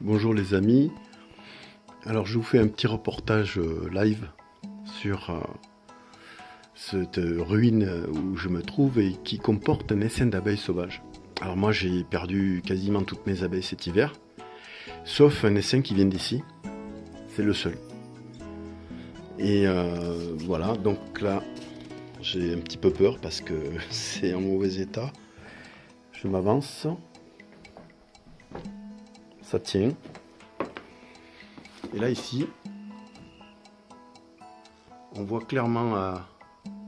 Bonjour les amis, alors je vous fais un petit reportage live sur cette ruine où je me trouve et qui comporte un essaim d'abeilles sauvages. Alors moi j'ai perdu quasiment toutes mes abeilles cet hiver, sauf un essaim qui vient d'ici, c'est le seul. Et voilà, donc là j'ai un petit peu peur parce que c'est en mauvais état. Je m'avance. Ça tient. Et là ici, on voit clairement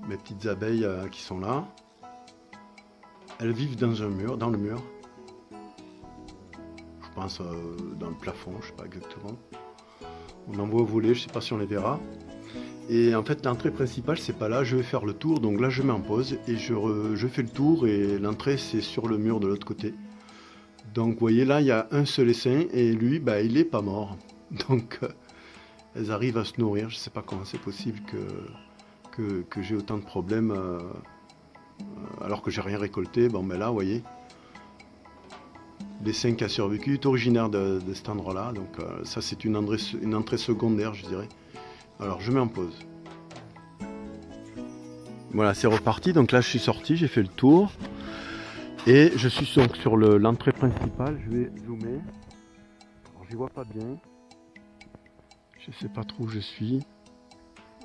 mes petites abeilles qui sont là. Elles vivent dans un mur, dans le mur. Je pense dans le plafond, je ne sais pas exactement. On en voit voler, je ne sais pas si on les verra. Et en fait l'entrée principale c'est pas là, je vais faire le tour, donc là je mets en pause et je fais le tour et l'entrée c'est sur le mur de l'autre côté. Donc vous voyez là il y a un seul essaim et lui il est pas mort. Donc elles arrivent à se nourrir, je sais pas comment c'est possible que j'ai autant de problèmes alors que j'ai rien récolté. Bon ben là vous voyez, l'essaim qui a survécu est originaire de cet endroit là, donc ça c'est une entrée secondaire je dirais. Alors je mets en pause. Voilà, c'est reparti, donc là je suis sorti, j'ai fait le tour. Et je suis donc sur l'entrée principale, je vais zoomer. Alors j'y vois pas bien. Je sais pas trop où je suis.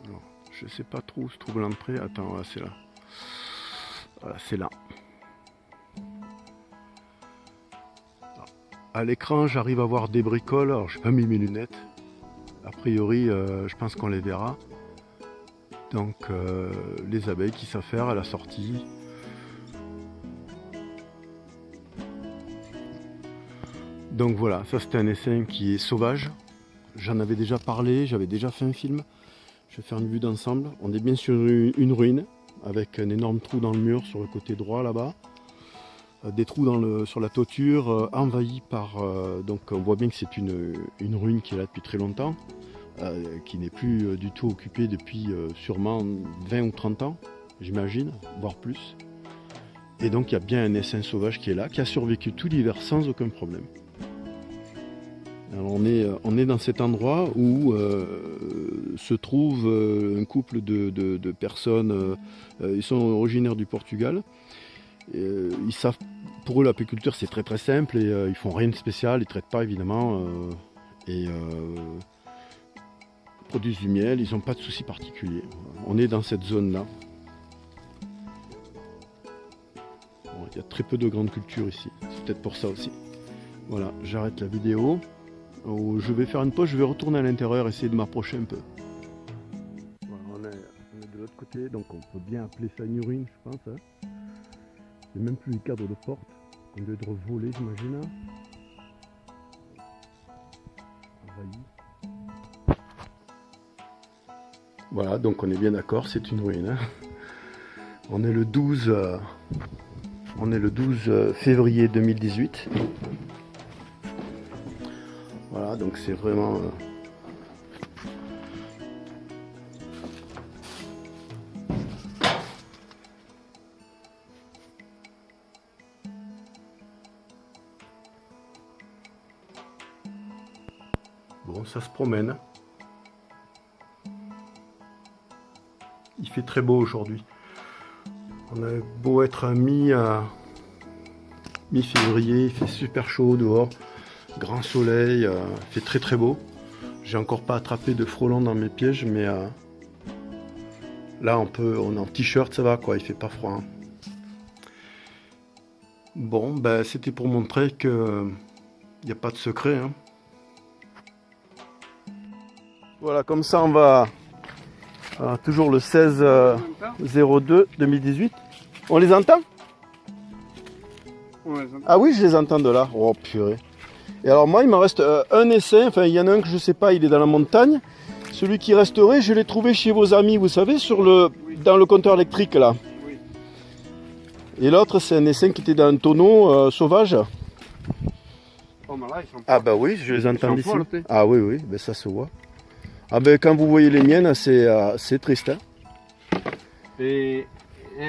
Alors, je sais pas trop où se trouve l'entrée. Attends, voilà, c'est là. Voilà, c'est là. Alors, à l'écran, j'arrive à voir des bricoles. Alors, j'ai pas mis mes lunettes. A priori, je pense qu'on les verra. Donc, les abeilles qui savent faire à la sortie. Donc voilà, ça c'est un essaim qui est sauvage. J'en avais déjà parlé, j'avais déjà fait un film. Je vais faire une vue d'ensemble. On est bien sur une ruine, avec un énorme trou dans le mur sur le côté droit là-bas. Des trous sur la toiture, envahis par... donc on voit bien que c'est une ruine qui est là depuis très longtemps, qui n'est plus du tout occupée depuis sûrement 20 ou 30 ans, j'imagine, voire plus. Et donc il y a bien un essaim sauvage qui est là, qui a survécu tout l'hiver sans aucun problème. Alors on est dans cet endroit où se trouve un couple de personnes, ils sont originaires du Portugal. Ils savent, pour eux l'apiculture c'est très très simple et ils font rien de spécial, ils traitent pas évidemment et produisent du miel, ils n'ont pas de soucis particuliers. On est dans cette zone là. Bon, il y a très peu de grandes cultures ici, c'est peut-être pour ça aussi. Voilà, j'arrête la vidéo. Je vais faire une pause, je vais retourner à l'intérieur, essayer de m'approcher un peu. Voilà, on est de l'autre côté, donc on peut bien appeler ça une ruine, je pense. Hein. Il n'y a même plus les cadres de porte, qu'on doit être volé, j'imagine. Voilà, donc on est bien d'accord, c'est une ruine. Hein. On est le 12 février 2018. Voilà, donc c'est vraiment... Bon, ça se promène. Il fait très beau aujourd'hui. On a beau être à mi-février, il fait super chaud dehors. Grand soleil, il fait très très beau. J'ai encore pas attrapé de frelons dans mes pièges, mais là on est en t-shirt, ça va quoi, il fait pas froid. Hein. Bon, c'était pour montrer que il n'y a pas de secret. Hein. Voilà, comme ça on va toujours le 16/02/2018. On les entend? Ah oui, je les entends de là. Oh purée. Et alors moi il me reste un essaim, enfin il y en a un que je sais pas, il est dans la montagne. Celui qui resterait, je l'ai trouvé chez vos amis, vous savez, dans le compteur électrique là. Oui. Et l'autre c'est un essaim qui était dans un tonneau sauvage. Oh, là, ah bah oui, je les entends d'ici. Ah oui, ça se voit. Ah ben quand vous voyez les miennes, c'est triste. Hein. Et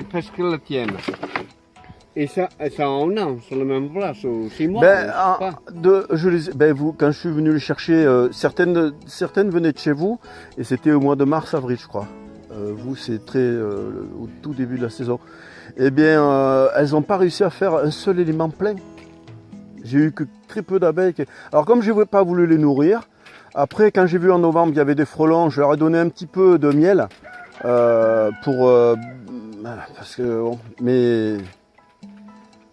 presque la tienne. Et ça a un an sur la même place, ou 6 mois, Ben, je sais pas. ben, vous, quand je suis venu les chercher, certaines venaient de chez vous, et c'était au mois de mars-avril, je crois. Vous, c'est au tout début de la saison. Eh bien, elles n'ont pas réussi à faire un seul élément plein. J'ai eu que très peu d'abeilles. Alors, comme je n'ai pas voulu les nourrir, après, quand j'ai vu en novembre qu'il y avait des frelons, je leur ai donné un petit peu de miel parce que, bon, mais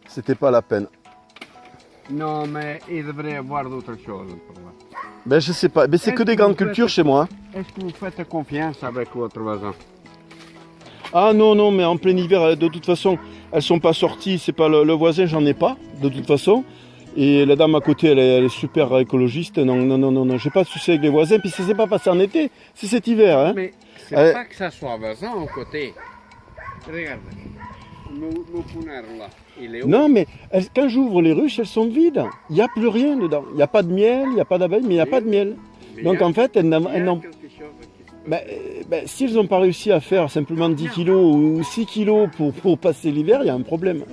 c'était pas la peine. Non, mais il devrait y avoir d'autres choses pour moi. Ben, je sais pas. Ben, c'est que des grandes cultures chez moi. Est-ce que vous faites confiance avec votre voisin? Ah non, non, mais en plein hiver, de toute façon, elles sont pas sorties. C'est pas le voisin, j'en ai pas, de toute façon. Et la dame à côté, elle est super écologiste. Non, non, non, non, non, j'ai pas de souci avec les voisins. Puis ça s'est pas passé en été, c'est cet hiver. Hein. Mais c'est pas que ça soit voisin au côté. Regarde, nos punaises là, il est où? Non, mais quand j'ouvre les ruches, elles sont vides. Il n'y a plus rien dedans. Il n'y a pas de miel, il n'y a pas d'abeilles, mais il n'y a pas de miel. Donc en fait, elles n'ont... Ben, s'ils n'ont pas réussi à faire simplement 10 kilos ou 6 kilos pour passer l'hiver, il y a un problème.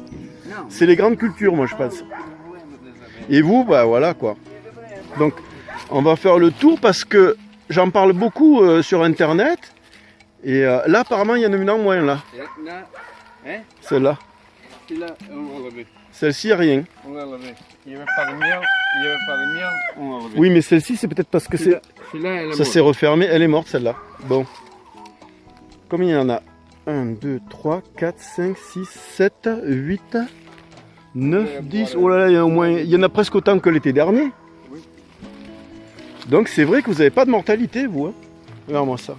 C'est les grandes cultures, moi, je pense. Et vous, bah voilà quoi. Donc, on va faire le tour parce que j'en parle beaucoup sur Internet. Et là, apparemment, il y en a une en moins, là. Celle-là. Celle-ci, il n'y a rien. On l'a levé. Il n'y avait pas de miel, on l'a levé. Oui, mais celle-ci, c'est peut-être parce que ça s'est refermé. Elle est morte, celle-là. Bon. Combien il y en a? 1, 2, 3, 4, 5, 6, 7, 8, 9, 10. Oh là là, il y en a presque autant que l'été dernier. Oui. Donc c'est vrai que vous n'avez pas de mortalité, vous. Hein. Regarde-moi ça.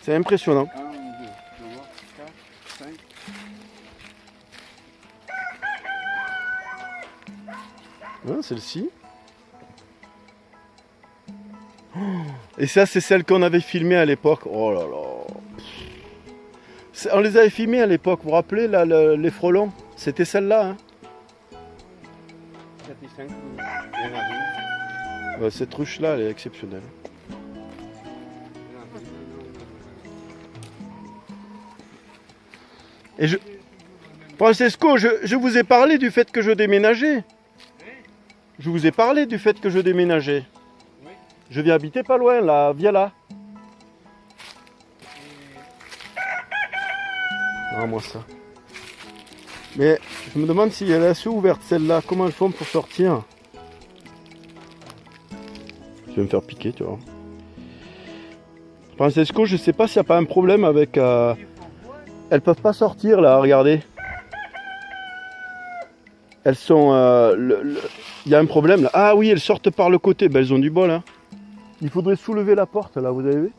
C'est impressionnant. 1, 2, 3, 4, 5. Hein, celle-ci. Et ça, c'est celle qu'on avait filmée à l'époque. Oh là là. On les avait filmées à l'époque. Vous vous rappelez, là, les frelons? C'était celle-là. Hein. 7 et 5, il y en a une. Cette ruche-là, elle est exceptionnelle. Et Francesco, je vous ai parlé du fait que je déménageais. Je vous ai parlé du fait que je déménageais. Oui. Je viens habiter pas loin, là, Viala. Ah, moi ça. Mais je me demande si elle est assez ouverte, celle-là. Comment elles font pour sortir? Je vais me faire piquer, tu vois. Francesco, je sais pas s'il n'y a pas un problème avec... Elles peuvent pas sortir, là, regardez. Elles sont... Il y a un problème, là. Ah oui, elles sortent par le côté. Ben, elles ont du bol, hein. Il faudrait soulever la porte, là, vous avez vu?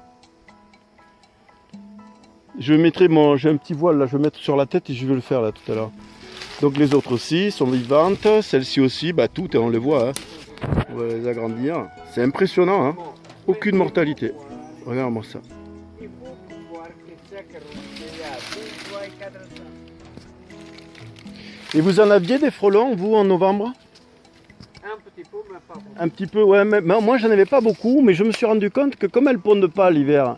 Je mettrai j'ai un petit voile, là, je vais mettre sur la tête et je vais le faire, là, tout à l'heure. Donc les autres aussi sont vivantes. Celles-ci aussi, bah toutes, on les voit. Hein. On va les agrandir. C'est impressionnant, hein. Aucune mortalité. Regarde-moi ça. Et vous en aviez des frelons, vous, en novembre? Un petit peu, mais pas beaucoup. Un petit peu, ouais. Mais moi, j'en avais pas beaucoup, mais je me suis rendu compte que comme elles pondent pas l'hiver,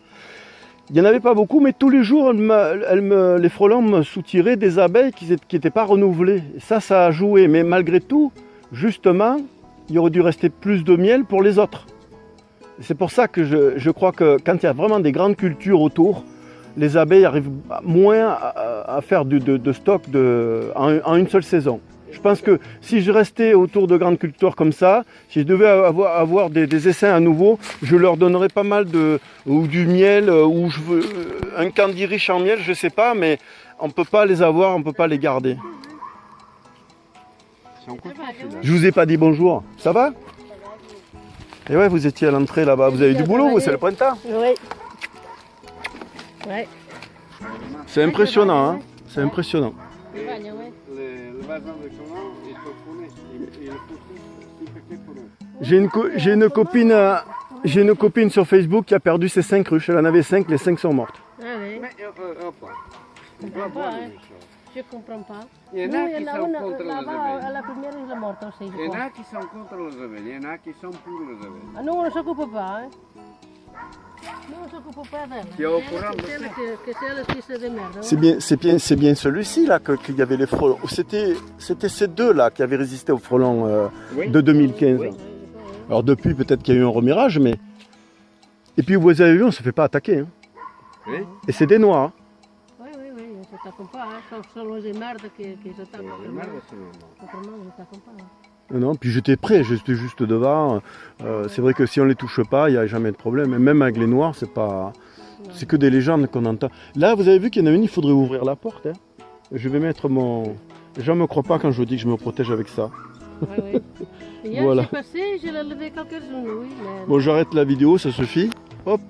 il n'y en avait pas beaucoup, mais tous les jours, les frelons me soutiraient des abeilles qui n'étaient pas renouvelées. Et ça a joué. Mais malgré tout, justement, il aurait dû rester plus de miel pour les autres. C'est pour ça que je crois que quand il y a vraiment des grandes cultures autour, les abeilles arrivent moins à faire de stock en une seule saison. Je pense que si je restais autour de grandes cultures comme ça, si je devais avoir des essaims à nouveau, je leur donnerais pas mal ou du miel, ou un candy riche en miel, je sais pas, mais on peut pas les avoir, on peut pas les garder. Je vous ai pas dit bonjour, ça va? Et ouais, vous étiez à l'entrée là-bas, vous avez du boulot, vous, c'est le printemps? Oui. Ouais. C'est impressionnant, hein? C'est impressionnant. Le voisin de Conan, il faut tourner. Il faut piquer pour eux. J'ai une copine sur Facebook qui a perdu ses 5 ruches. Elle en avait 5, les 5 sont mortes. Ah oui. Mais hop, Je comprends pas, hein. Je comprends pas. il y en a qui sont contre les là-bas, abeilles. la première, ils sont morte aussi, je Il y en crois. a qui sont contre les abeilles, il y en a qui sont pour les abeilles. Ah non, on ne s'occupe pas, hein. Non, on s'occupe pas d'elle. Qui est au courant de C'est ça. elle c'est elle qui se démerde. C'est bien celui-ci là qu'il y avait les frelons. C'était ces deux là qui avaient résisté aux frelons Oui. de 2015. Oui. Alors depuis peut-être qu'il y a eu un remirage, mais et puis vous avez vu, on se fait pas attaquer. Hein. Oui. Et c'est des noirs. Hein. Oui, on ne s'attaque pas. Ce sont les merdes qui s'attaquent. Les merdes, c'est normal. Autrement, on ne s'attaque pas. Non, puis j'étais prêt, j'étais juste devant. C'est vrai que si on les touche pas, il n'y a jamais de problème. Et même avec les noirs, c'est que des légendes qu'on entend. Là, vous avez vu qu'il y en a une, il faudrait ouvrir la porte. Hein. Je vais mettre mon... Les gens ne me croient pas quand je dis que je me protège avec ça. Oui. Hier, Voilà. j'ai passé, j'ai levé quelques-unes, oui. Mais... Bon, j'arrête la vidéo, ça suffit. Hop.